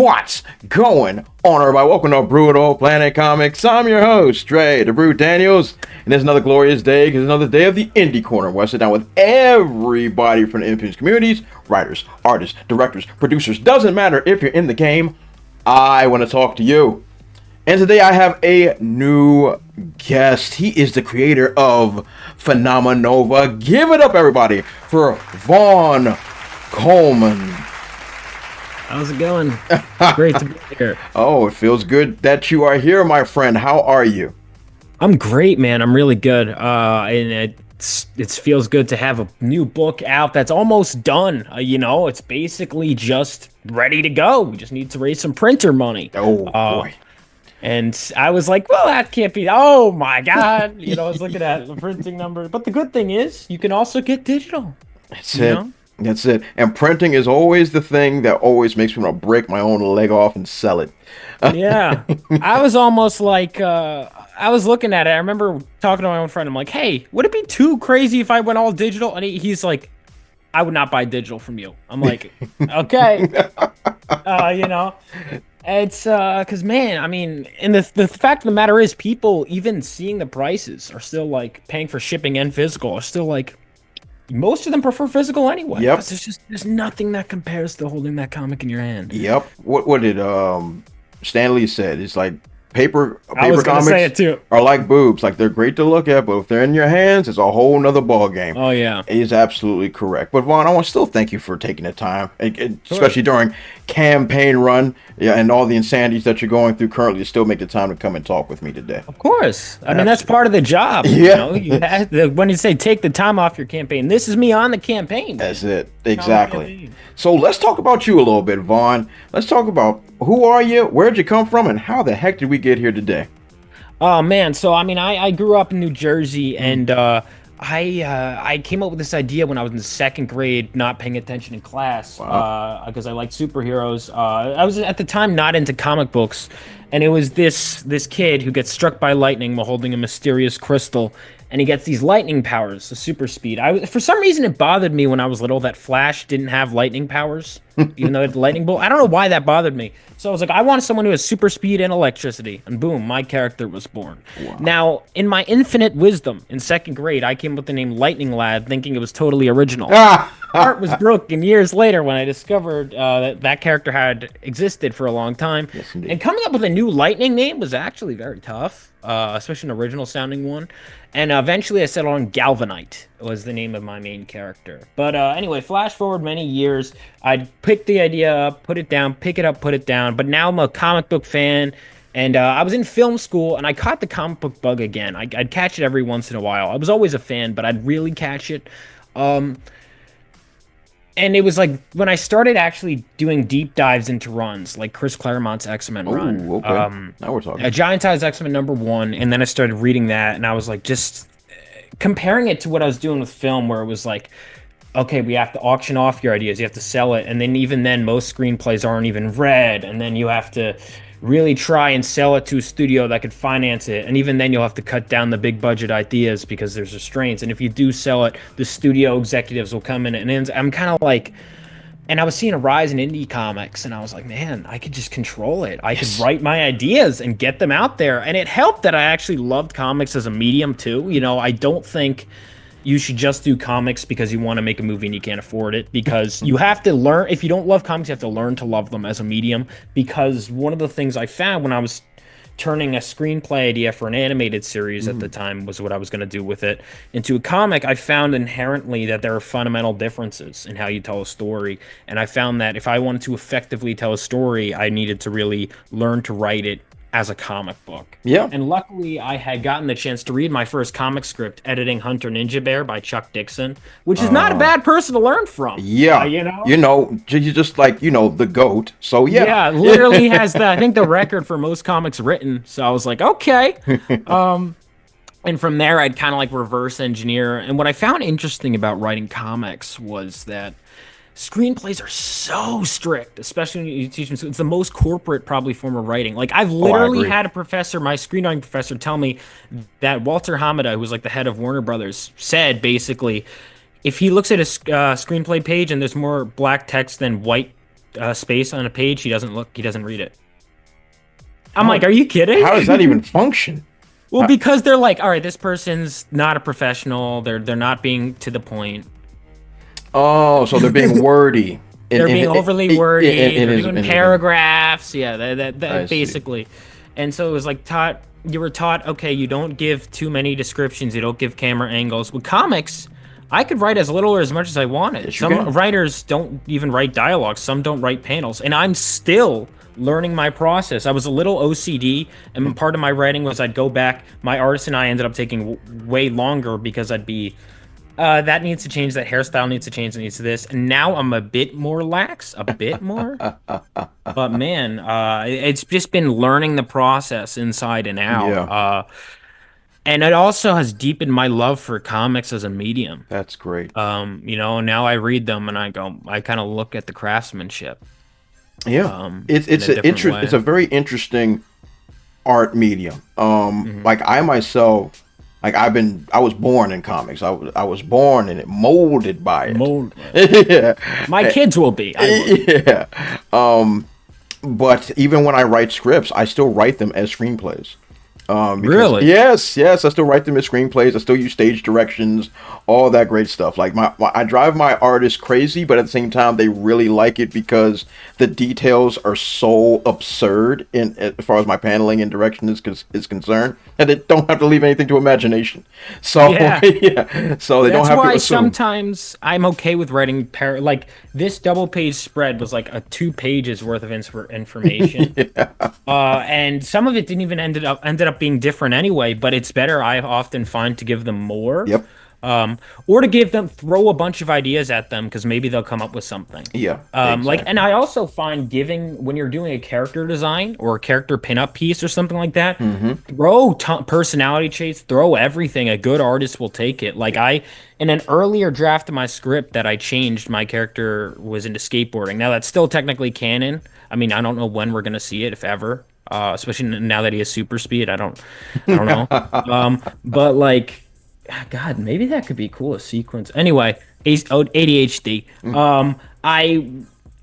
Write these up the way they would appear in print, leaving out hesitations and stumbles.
What's going on, everybody? Welcome to Brutal Planet Comics. I'm your host, Dre, the Brute Daniels, and it's another glorious day because it's another day of the Indie Corner where I sit down with everybody from the independent communities, writers, artists, directors, producers. Doesn't matter if you're in the game, I want to talk to you. And today I have a new guest. He is the creator of Phenomenova. Give it up, everybody, for Vaughn Coleman. How's it going? Great to be here. Oh, it feels good that you are here, my friend. How are you? I'm great, man. I'm really good. And it feels good to have a new book out that's almost done. It's basically just ready to go. We just need to raise some printer money. Oh, boy. And I was like, well, that can't be. Oh, my God. I was looking at the printing numbers. But the good thing is you can also get digital. That's it. That's it. And printing is always the thing that always makes me want to break my own leg off and sell it. Yeah. I was almost like, I was looking at it. I remember talking to my own friend. I'm like, hey, would it be too crazy if I went all digital? And he's like, I would not buy digital from you. I'm like, okay. It's because, man, I mean, and the fact of the matter is people, even seeing the prices, are still like paying for shipping and physical, are still like, most of them prefer physical anyway. Yep. There's nothing that compares to holding that comic in your hand. Yep. What did Stanley said? It's like paper comics say it too. Are like boobs. Like, they're great to look at, but if they're in your hands, it's a whole nother ball game. Oh yeah. He's absolutely correct. But Vaughn, I want to still thank you for taking the time, especially during campaign run, and all the insanities that you're going through currently, to still make the time to come and talk with me today. Of course. I mean, that's part of the job. Yeah. You have to, when you say take the time off your campaign, this is me on the campaign. That's it. Exactly. So let's talk about you a little bit, Vaughn. Let's talk about who are you, where'd you come from, and how the heck did we get here today? Oh man, so I mean, I grew up in New Jersey, and I came up with this idea when I was in the second grade, not paying attention in class, because I liked superheroes. I was at the time not into comic books, and it was this kid who gets struck by lightning while holding a mysterious crystal, and he gets these lightning powers, the super speed. For some reason, it bothered me when I was little that Flash didn't have lightning powers, even though he had the lightning bolt. I don't know why that bothered me. So I was like, I want someone who has super speed and electricity. And boom, my character was born. Wow. Now, in my infinite wisdom, in second grade, I came up with the name Lightning Lad, thinking it was totally original. Heart was broken years later when I discovered that character had existed for a long time. Yes, indeed. And coming up with a new Lightning name was actually very tough, especially an original sounding one. And eventually I settled on Galvanite was the name of my main character. But anyway, flash forward many years, I'd pick the idea up, put it down, pick it up, put it down. But now I'm a comic book fan, and I was in film school, and I caught the comic book bug again. I'd catch it every once in a while. I was always a fan, but I'd really catch it. And it was like when I started actually doing deep dives into runs, like Chris Claremont's X-Men run. Okay. Now we're talking. Giant Size X-Men #1, and then I started reading that, and I was like, just comparing it to what I was doing with film, where it was like, okay, we have to auction off your ideas, you have to sell it, and then even then, most screenplays aren't even read, and then you have to really try and sell it to a studio that could finance it, and even then you'll have to cut down the big budget ideas because there's restraints, and if you do sell it, the studio executives will come in, and I'm kind of like, and I was seeing a rise in indie comics, and I was like, man, I could just control it. I could write my ideas and get them out there, and it helped that I actually loved comics as a medium too. I don't think you should just do comics because you want to make a movie and you can't afford it, because you have to learn. If you don't love comics, you have to learn to love them as a medium, because one of the things I found when I was turning a screenplay idea for an animated series at the time was what I was going to do with it into a comic, I found inherently that there are fundamental differences in how you tell a story. And I found that if I wanted to effectively tell a story, I needed to really learn to write it as a comic book. Yeah. And luckily, I had gotten the chance to read my first comic script, Editing Hunter Ninja Bear by Chuck Dixon, which is not a bad person to learn from. Yeah. You just like, the GOAT. So yeah. Yeah, literally has I think the record for most comics written. So I was like, okay. And from there, I'd kind of like reverse engineer. And what I found interesting about writing comics was that screenplays are so strict, especially when you teach them. So it's the most corporate probably form of writing. Like, I've literally had a professor, my screenwriting professor, tell me that Walter Hamada, who was like the head of Warner Brothers, said basically, if he looks at a screenplay page and there's more black text than white space on a page, he doesn't look, he doesn't read it. I'm How like, are you kidding? how does that even function? Well, because they're like, all right, this person's not a professional. They're not being to the point. Oh, so they're being wordy. They're being overly wordy. They're doing in paragraphs. Yeah, I that see. basically. And so it was like taught. You were taught, okay, you don't give too many descriptions. You don't give camera angles. With comics, I could write as little or as much as I wanted. Yes, you Some can. writers don't even write dialogue. Some don't write panels, and I'm still learning my process. I was a little OCD, and part of my writing was I'd go back. My artist and I ended up taking way longer because I'd be that needs to change. That hairstyle needs to change. It needs to this. And now I'm a bit more lax, a bit more. But man, it's just been learning the process inside and out. Yeah, And it also has deepened my love for comics as a medium. that's great. Now I read them and I kind of look at the craftsmanship, Yeah, in a different way. it's a very interesting art medium. Mhm. Like I myself, like I was born in comics. I was born in it, molded by Mold. it. Yeah, My kids will be. I will. yeah. But even when I write scripts, I still write them as screenplays. Because, Really? yes, I still write them as screenplays. I still use stage directions, all that great stuff. Like I drive my artists crazy, but at the same time, they really like it because the details are so absurd in as far as my paneling and direction is concerned, and they don't have to leave anything to imagination. So Yeah. yeah, so they don't That's have to why assume. sometimes I'm okay with writing like this double page spread was like a 2 pages worth of information. And some of it didn't even ended up being different anyway, but it's better I often find to give them more. Yep. Or to give them throw a bunch of ideas at them because maybe they'll come up with something. Yeah. Like, Exactly. and I also find giving when you're doing a character design or a character pinup piece or something like that, throw personality traits, throw everything. A good artist will take it. Like in an earlier draft of my script that I changed, my character was into skateboarding. Now that's still technically canon. I mean, I don't know when we're gonna see it, if ever. Especially now that he has super speed. I don't know. But like. God, maybe that could be cool. A sequence. Anyway, ADHD. I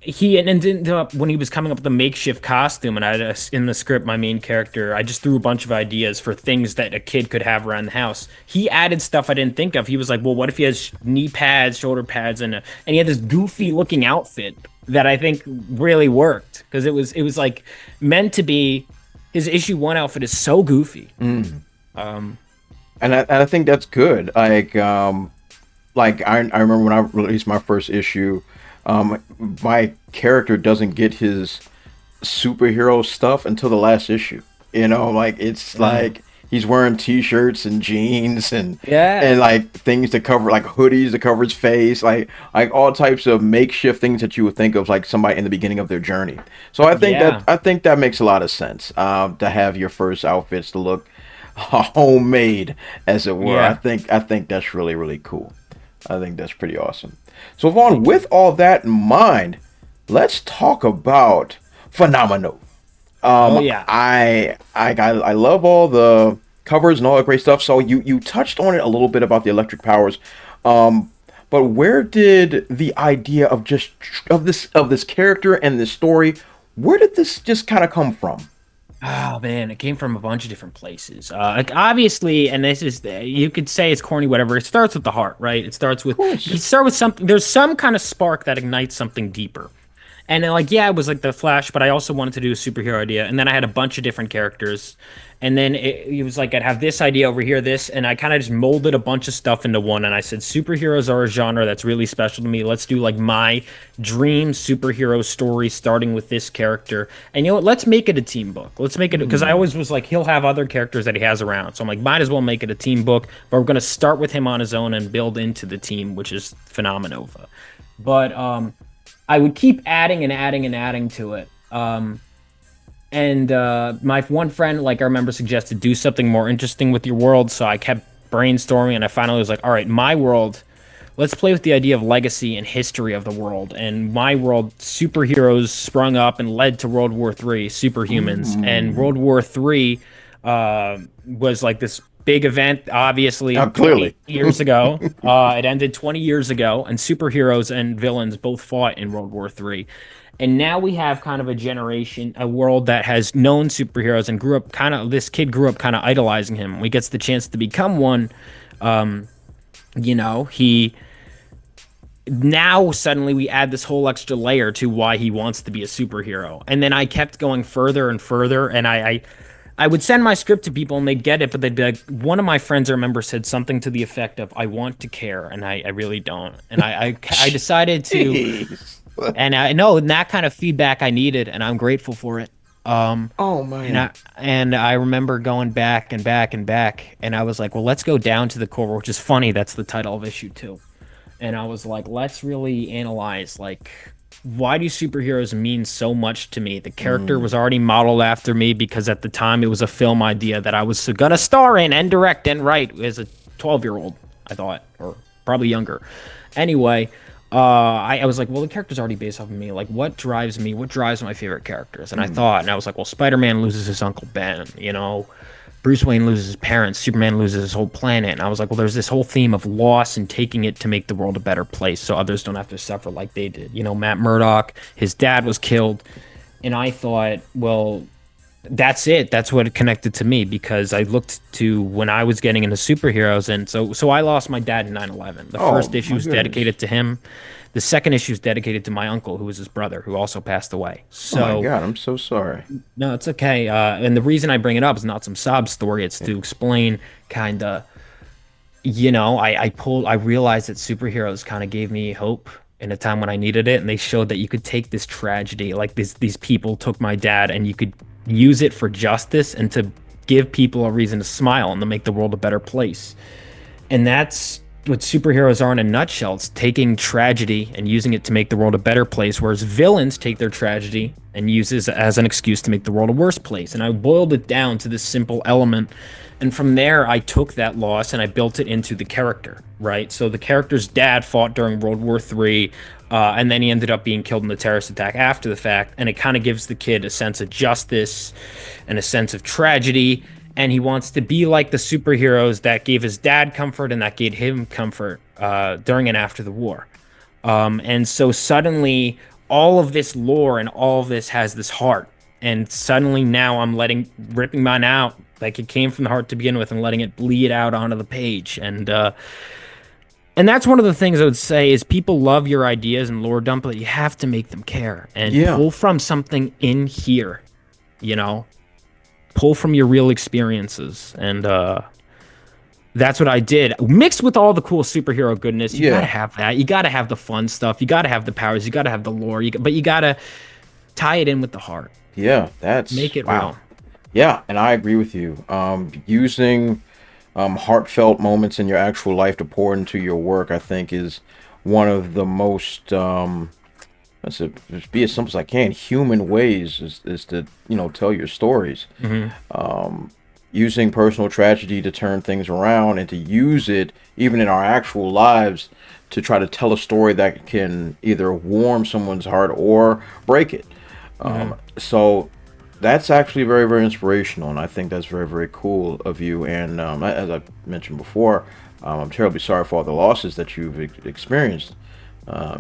he ended up when he was coming up with a makeshift costume, and I had in the script my main character. I just threw a bunch of ideas for things that a kid could have around the house. He added stuff I didn't think of. He was like, "Well, what if he has knee pads, shoulder pads, and he had this goofy looking outfit that I think really worked because it was like meant to be." His issue 1 outfit is so goofy. And I think that's good. Like I remember when I released my first issue, my character doesn't get his superhero stuff until the last issue. You know, like it's like he's wearing t-shirts and jeans Yeah. and like things to cover, like hoodies to cover his face, like all types of makeshift things that you would think of like somebody in the beginning of their journey. So Yeah. I think that makes a lot of sense. To have your first outfits to look homemade, as it were. Yeah. I think that's really cool. I think that's pretty awesome. So Vaughn, with all that in mind, let's talk about Phenomenova. Oh yeah. I love all the covers and all that great stuff. So you touched on it a little bit about the electric powers. But where did the idea of just of this character and this story, where did this just kind of come from? Oh man, it came from a bunch of different places. Like obviously, and this is you could say it's corny, whatever. It starts with the heart, right? It starts with you start with something. There's some kind of spark that ignites something deeper. And then, like, yeah, it was like the Flash, but I also wanted to do a superhero idea. And then I had a bunch of different characters. And then it was like I'd have this idea over here, this, and I kind of just molded a bunch of stuff into one. And I said, superheroes are a genre that's really special to me. Let's do like my dream superhero story starting with this character. And you know what? Let's make it a team book. Let's make it, because I always was like, he'll have other characters that he has around. So I'm like, might as well make it a team book. But we're going to start with him on his own and build into the team, which is Phenomenova. But, I would keep adding and adding and adding to it. And my one friend, like I remember, suggested do something more interesting with your world. So I kept brainstorming, and I finally was like, all right, my world, let's play with the idea of legacy and history of the world. And my world, superheroes sprung up and led to World War III, superhumans. And World War III was like this big event, obviously, Clearly. 20 years ago. It ended 20 years ago, and superheroes and villains both fought in World War III. And now we have kind of a generation, a world that has known superheroes and grew up kind of, this kid grew up kind of idolizing him. He gets the chance to become one. Um, he now suddenly we add this whole extra layer to why he wants to be a superhero. And then I kept going further and further, and I would send my script to people and they'd get it, but they'd be like, one of my friends I remember said something to the effect of, I want to care, and I really don't. And I decided to, Jeez. and I know that kind of feedback I needed, and I'm grateful for it. Oh man. And I remember going back and back and back, and I was like, well, let's go down to the core, which is funny. That's the title of issue 2. And I was like, let's really analyze, like, why do superheroes mean so much to me? The character was already modeled after me because at the time it was a film idea that I was gonna star in and direct and write as a 12-year-old, I thought, or probably younger. Anyway, I was like, well, the character's already based off of me. Like, what drives me? What drives my favorite characters? And I was like, well, Spider-Man loses his Uncle Ben, Bruce Wayne loses his parents, Superman loses his whole planet. And I was like, well, there's this whole theme of loss and taking it to make the world a better place so others don't have to suffer like they did. Matt Murdock, his dad was killed. And I thought, well, that's it. That's what connected to me because I looked to when I was getting into superheroes. And so I lost my dad in 9/11. The first issue was dedicated to him. The second issue is dedicated to my uncle, who was his brother, who also passed away. So, Oh my God, I'm so sorry. no, it's okay. And the reason I bring it up is not some sob story. It's to explain kind of, I realized that superheroes kind of gave me hope in a time when I needed it. And they showed that you could take this tragedy, like these people took my dad, and you could use it for justice and to give people a reason to smile and to make the world a better place. And that's what superheroes are in a nutshell. It's taking tragedy and using it to make the world a better place, whereas villains take their tragedy and use it as an excuse to make the world a worse place. And I boiled it down to this simple element. And from there, I took that loss and I built it into the character, right? So the character's dad fought during World War III, and then he ended up being killed in the terrorist attack after the fact. And it kind of gives the kid a sense of justice and a sense of tragedy. And he wants to be like the superheroes that gave his dad comfort and that gave him comfort during and after the war. And so suddenly all of this lore and all of this has this heart. And suddenly now I'm ripping mine out like it came from the heart to begin with and letting it bleed out onto the page. And that's one of the things I would say is people love your ideas and lore dump, but you have to make them care and pull from something in here, pull from your real experiences. And that's what I did, mixed with all the cool superhero goodness. You gotta have that. You gotta have the fun stuff. You gotta have the powers. You gotta have the lore. But you gotta tie it in with the heart. Yeah, that's make it real. Yeah, and I agree with you. Using heartfelt moments in your actual life to pour into your work, I think, is one of the most let's just be as simple as I can. Human ways is to tell your stories. Using personal tragedy to turn things around and to use it even in our actual lives to try to tell a story that can either warm someone's heart or break it. So that's actually very, very inspirational, and I think that's very, very cool of you. And as I mentioned before, I'm terribly sorry for all the losses that you've experienced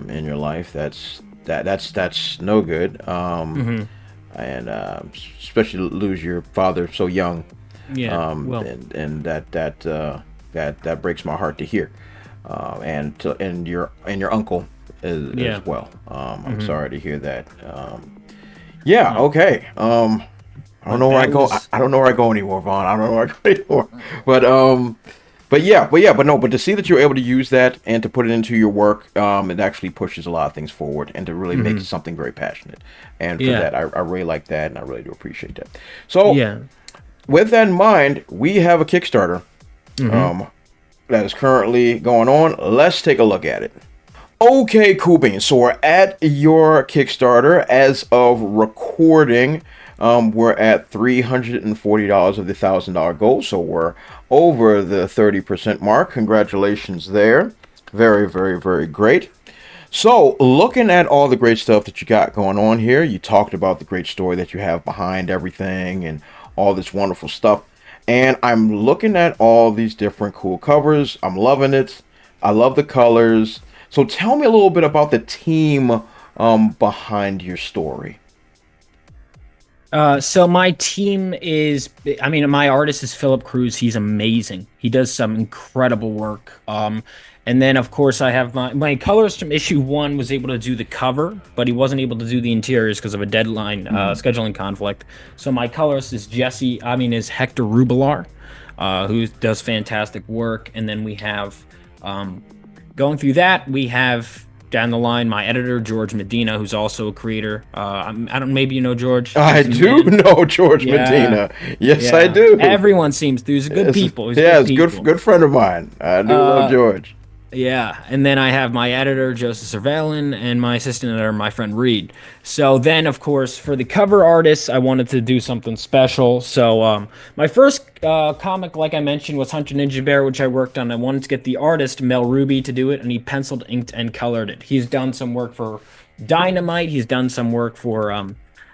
in your life. That's no good. And especially lose your father so young. And that breaks my heart to hear. And your uncle as well. I'm sorry to hear that. Okay. I don't know where I go. I don't know where I go anymore, Vaughn. I don't know where I go anymore. But to see that you're able to use that and to put it into your work, it actually pushes a lot of things forward and to really make something very passionate. And for that, I really like that, and I really do appreciate that. So, with that in mind, we have a Kickstarter that is currently going on. Let's take a look at it. Okay, cool beans. So we're at your Kickstarter. As of recording, we're at $340 of the $1,000 goal. So we're over the 30% mark. Congratulations there. Very, very, very great. So looking at all the great stuff that you got going on here, you talked about the great story that you have behind everything and all this wonderful stuff. And I'm looking at all these different cool covers. I'm loving it. I love the colors. So tell me a little bit about the team behind your story? So my team is, I mean, my artist is Philip Cruz. He's amazing. He does some incredible work. And then of course I have my colorist from issue 1 was able to do the cover, but he wasn't able to do the interiors because of a deadline, scheduling conflict. So my colorist is is Hector Rubilar, who does fantastic work. And then we have, going through that, we have down the line my editor George Medina, who's also a creator. I don't, maybe you know George. I do know George Medina. Yes, I do. Everyone seems to. He's a good people. He's good friend of mine. I do love George. Yeah, and then I have my editor, Joseph Cervelin, and my assistant editor, my friend Reed. So then, of course, for the cover artists, I wanted to do something special. So my first comic, like I mentioned, was Hunter Ninja Bear, which I worked on. I wanted to get the artist, Mel Ruby, to do it, and he penciled, inked, and colored it. He's done some work for Dynamite. He's done some work for,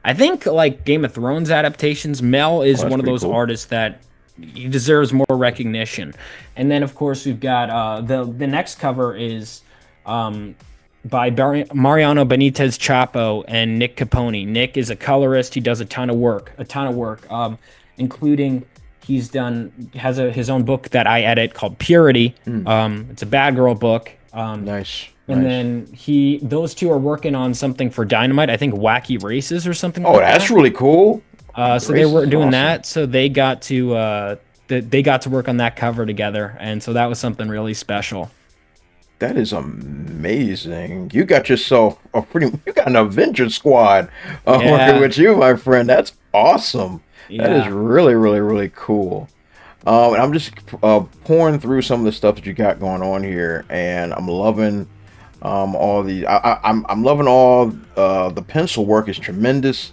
I think, like Game of Thrones adaptations. Mel is one of those artists that he deserves more recognition. And then of course we've got the next cover is by Mariano Benitez Chapo and Nick Capone. Nick is a colorist. He does a ton of work, including has his own book that I edit called Purity. It's a bad girl book. Nice. And then those two are working on something for Dynamite, I think Wacky Races or something. Oh, that's really cool. So they were doing that, so they got to work on that cover together, and so that was something really special. That is amazing. You got yourself you got an Avengers squad working with you, my friend. That's awesome. Yeah. That is really, really, really cool. And I'm just pouring through some of the stuff that you got going on here, and I'm loving all the. I'm loving all the pencil work is tremendous.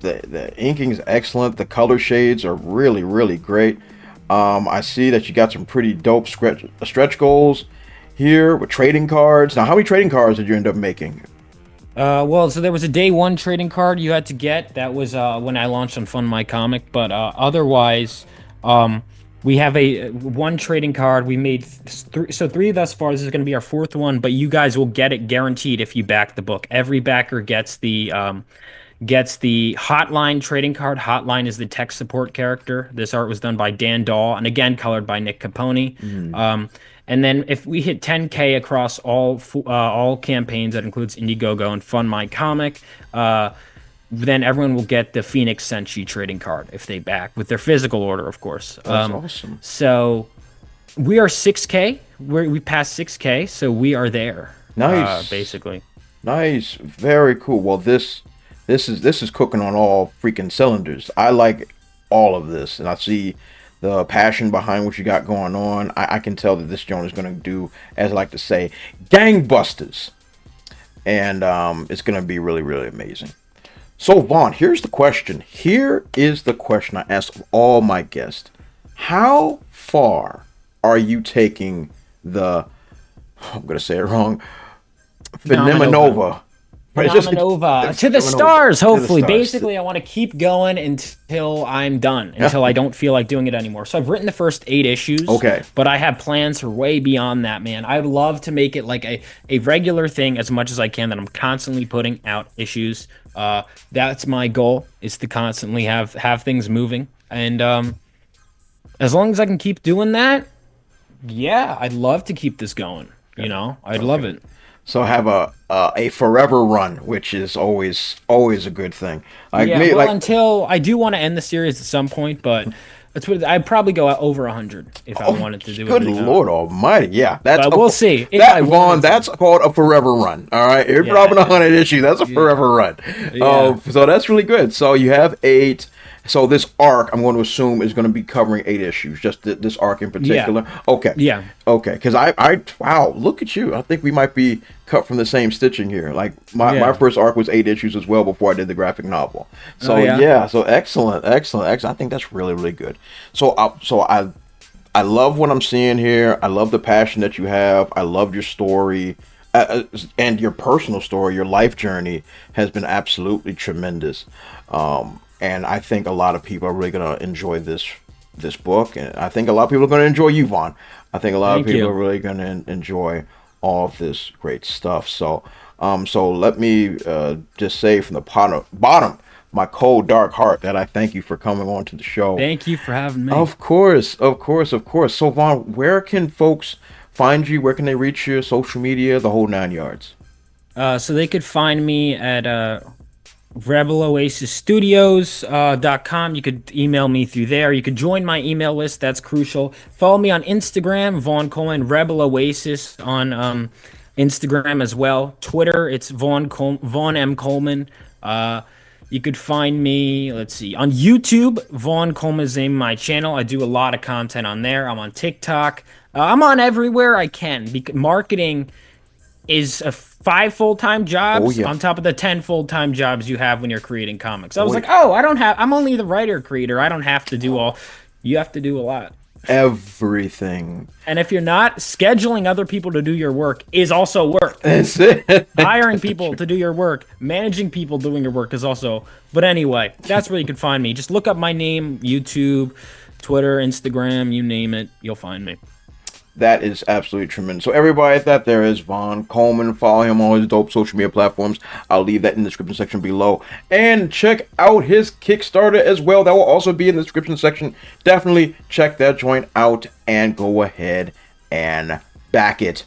The inking is excellent. The color shades are really, really great. I see that you got some pretty dope stretch goals here with trading cards. Now, how many trading cards did you end up making? Well, so there was a day 1 trading card you had to get. That was when I launched on Fund My Comic. But otherwise, we have one trading card. We made 3 thus far. This is going to be our 4th one. But you guys will get it guaranteed if you back the book. Every backer gets the Hotline trading card. Hotline is the tech support character. This art was done by Dan Dahl, and again colored by Nick Capone. And then if we hit 10K across all campaigns, that includes Indiegogo and Fund My Comic, then everyone will get the Phoenix Senshi trading card if they back with their physical order, of course. That's awesome. So we are 6K. We passed 6K, so we are there. Nice. Basically. Nice. Very cool. Well, this is cooking on all freaking cylinders. I like all of this, and I see the passion behind what you got going on. I can tell that this joint is going to do, as I like to say, gangbusters, and it's going to be really, really amazing. So Vaughn, here's the question. Here is the question I ask of all my guests: how far are you taking the? I'm going to say it wrong. Phenomenova. Phenomenova to the stars, hopefully. Basically, I want to keep going until I'm done, until I don't feel like doing it anymore. So I've written the first 8 issues. Okay. But I have plans for way beyond that, man. I'd love to make it like a regular thing as much as I can, that I'm constantly putting out issues. That's my goal, is to constantly have things moving. And as long as I can keep doing that, yeah, I'd love to keep this going. You know, I'd love it. So have a forever run, which is always a good thing. Until I do want to end the series at some point, but I'd probably go over 100 if I wanted to do it. Good Lord Almighty, yeah, we'll see. Vaughn, that's called a forever run. All right, if you're dropping 100 issues, that's a forever run. So that's really good. So you have 8. So this arc, I'm going to assume, is going to be covering 8 issues, just this arc in particular. Yeah. Okay. Yeah. Okay. Because wow, look at you. I think we might be cut from the same stitching here. Like my first arc was 8 issues as well before I did the graphic novel. So so excellent. I think that's really, really good. So I love what I'm seeing here. I love the passion that you have. I love your story. And your personal story, your life journey has been absolutely tremendous. And I think a lot of people are really going to enjoy this book. And I think a lot of people are going to enjoy you, Vaughn. I think a lot of people are really going to enjoy all of this great stuff. So So let me just say from the bottom my cold dark heart that I thank you for coming on to the show. Thank you for having me. Of course. So Vaughn, where can folks find you? Where can they reach you? Social media, the whole 9 yards. So they could find me at RebelOasisStudios.com. You could email me through there. You could join my email list. That's crucial. Follow me on Instagram, Vaughn Coleman, Rebel Oasis on Instagram as well. Twitter, it's Vaughn M. Coleman. You could find me, let's see, on YouTube. Vaughn Coleman is the name of my channel. I do a lot of content on there. I'm on TikTok. I'm on everywhere I can. Because marketing is 5 full-time jobs on top of the 10 full-time jobs you have when you're creating comics. I was like, I'm only the writer creator. I don't have to do all. You have to do a lot. Everything. And if you're not, scheduling other people to do your work is also work. That's it. Hiring people to do your work, managing people doing your work is also. But anyway, that's where you can find me. Just look up my name, YouTube, Twitter, Instagram, you name it, you'll find me. That is absolutely tremendous. So everybody, that there is Vaughn Coleman. Follow him on his dope social media platforms. I'll leave that in the description section below. And check out his Kickstarter as well. That will also be in the description section. Definitely check that joint out and go ahead and back it.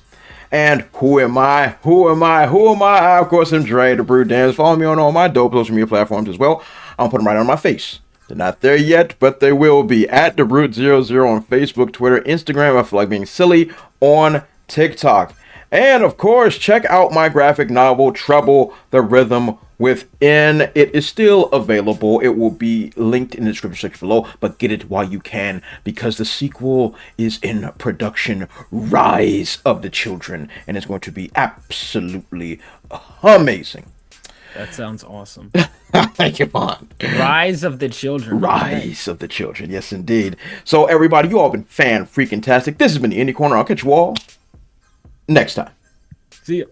And who am I? Of course, I'm Dre, the Brew Dance. Follow me on all my dope social media platforms as well. I'll put them right on my face. They're not there yet, but they will be. At TheBrute00 on Facebook, Twitter, Instagram. I feel like being silly on TikTok. And of course, check out my graphic novel, Trouble the Rhythm Within. It is still available. It will be linked in the description section below, but get it while you can because the sequel is in production, Rise of the Children, and it's going to be absolutely amazing. That sounds awesome. Thank you, Vaughn. Rise of the Children. Rise of the Children. Yes, indeed. So, everybody, you all been fan-freaking-tastic. This has been the Indie Corner. I'll catch you all next time. See ya.